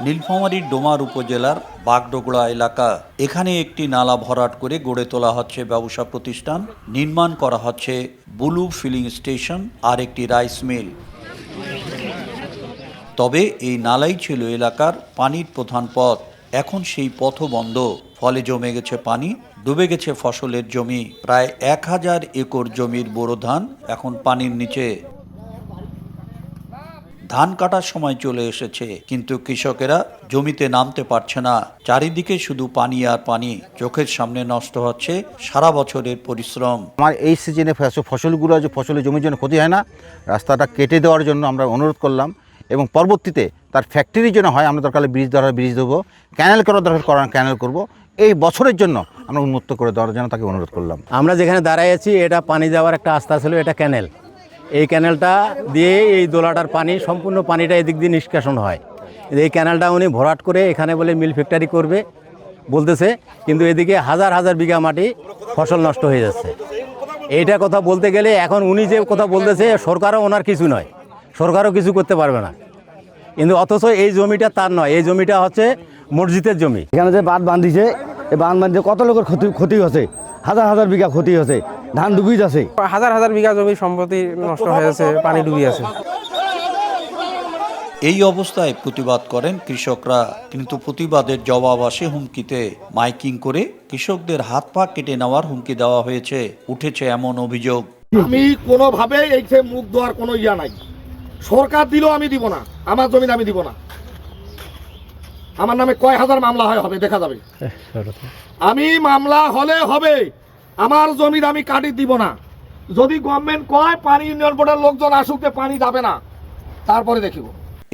নীলফামারীর ডোমার উপজেলার বাগডোগরা এলাকা। এখানে একটি নালা ভরাট করে গড়ে তোলা হচ্ছে ব্যবসা প্রতিষ্ঠান, নির্মাণ করা হচ্ছে বুলু ফিলিং স্টেশন আর একটি রাইস মিল। তবে এই নালাই ছিল এলাকার পানির প্রধান পথ। এখন সেই পথও বন্ধ, ফলে জমে গেছে পানি, ডুবে গেছে ফসলের জমি। প্রায় 1000 একর জমির বোরো ধান এখন পানির নিচে। ধান কাটার সময় চলে এসেছে, কিন্তু কৃষকেরা জমিতে নামতে পারছে না। চারিদিকে শুধু পানি আর পানি, চোখের সামনে নষ্ট হচ্ছে সারা বছরের পরিশ্রম। আমার এই সিজনে ফসলগুলো যে ফসলের জমির জন্য ক্ষতি হয় না, রাস্তাটা কেটে দেওয়ার জন্য আমরা অনুরোধ করলাম এবং পরবর্তীতে তার ফ্যাক্টরি যেন হয়, আমরা দরকার ব্রিজ দরকার ব্রিজ দেবো, ক্যানেল করার দরকার ক্যানেল করব। এই বছরের জন্য আমরা উন্মুক্ত করে দেওয়ার জন্য তাকে অনুরোধ করলাম। আমরা যেখানে দাঁড়াই আছি এটা পানি যাওয়ার একটা রাস্তা ছিল, এটা ক্যানেল। এই ক্যানেলটা দিয়ে এই দোলাটার পানি, সম্পূর্ণ পানিটা এদিক দিয়ে নিষ্কাশন হয়। এই ক্যানেলটা উনি ভরাট করে এখানে বলে মিল ফ্যাক্টরি করবে বলতেছে, কিন্তু এদিকে হাজার হাজার বিঘা মাটি ফসল নষ্ট হয়ে যাচ্ছে। এইটা কথা বলতে গেলে এখন উনি যে কথা বলতেছে, সরকারও ওনার কিছু নয়, সরকারও কিছু করতে পারবে না। কিন্তু অথচ এই জমিটা তার নয়, এই জমিটা হচ্ছে মসজিদের জমি। এখানে যে বাঁধ বাঁধিছে, এই বাঁধ বাঁধিতে কত লোকের ক্ষতি হচ্ছে, হাজার হাজার বিঘা ক্ষতি হচ্ছে, ধান ডুবি যাচ্ছে, হাজার হাজার বিঘা জমি সম্পত্তি নষ্ট হয়ে যাচ্ছে, পানি ডুবি আছে। এই অবস্থায় প্রতিবাদ করেন কৃষকরা, কিন্তু প্রতিবাদের জবাব আসে হুমকিতে। মাইকিং করে কৃষকদের হাত পা কেটে নেওয়ার হুমকি দেওয়া হয়েছে। উঠেছে এমন অভিযোগ, আমি কোনোভাবে এই যে মুখ দেওয়ার কোনো ইয়া নাই। সরকার দিলেও আমি দিব না, আমার জমিন আমি দিব না। আমার নামে কয় হাজার মামলা হবে দেখা যাবে। আমি মামলা হলে হবে, আমার জমির আমি কাটি দিব না। যদি গভর্নমেন্ট কয় পানি ইউনিয়ন বোর্ডের লোকজন আসুক, পানি যাবে না, তারপরে দেখিব।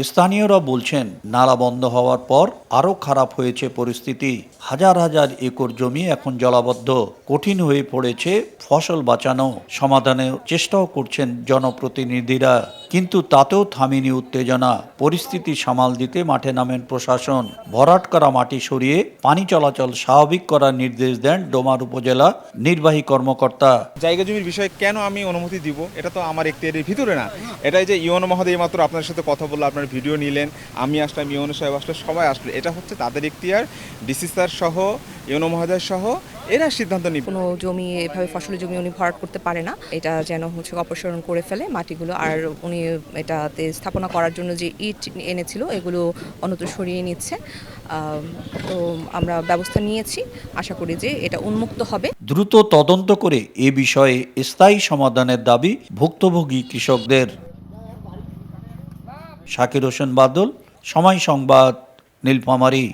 স্থানীয়রা বলছেন, নালা বন্ধ হওয়ার পর আরও খারাপ হয়েছে পরিস্থিতি। হাজার হাজার একর জমি এখন জলাবদ্ধ, কঠিন হয়ে পড়েছে ফসল বাঁচানো। সমাধানের চেষ্টাও করছেন জনপ্রতিনিধিরা, কিন্তু তাতেও থামেনি উত্তেজনা। পরিস্থিতি সামাল দিতে মাঠে নামেন প্রশাসন। ভরাট করা মাটি সরিয়ে পানি চলাচল স্বাভাবিক করার নির্দেশ দেন ডোমার উপজেলা নির্বাহী কর্মকর্তা। জায়গা জমির বিষয়ে কেন আমি অনুমতি দিব, এটা তো আমার এখতিয়ারের ভিতরে না। এটাই যে ইউনো মহোদয় মাত্র আপনার সাথে কথা বললো, আপনার ভিডিও নিলেন, আমি আসলাম, ইউনো সাহেব আসলে, সবাই আসলো, এটা হচ্ছে তাদের এখতিয়ার। ডিসি স্যার সহ, ইউনো মহোদয় সহ এরা সিদ্ধান্ত নিবে। কোনো জমি এভাবে ফসলের জমি উনি ভরাট করতে পারে না, এটা যেন হচ্ছে অপসারণ করে ফেলে মাটিগুলো। আর উনি এটাতে স্থাপনা করার জন্য যে ইট এনেছিল এগুলো অন্যত্র সরিয়ে নিচ্ছে। তো আমরা ব্যবস্থা নিয়েছি, আশা করি যে এটা উন্মুক্ত হবে। দ্রুত তদন্ত করে এ বিষয়ে স্থায়ী সমাধানের দাবি ভুক্তভোগী কৃষকদের। শাকির হোসেন বাদল, সময় সংবাদ, নীলফামারী।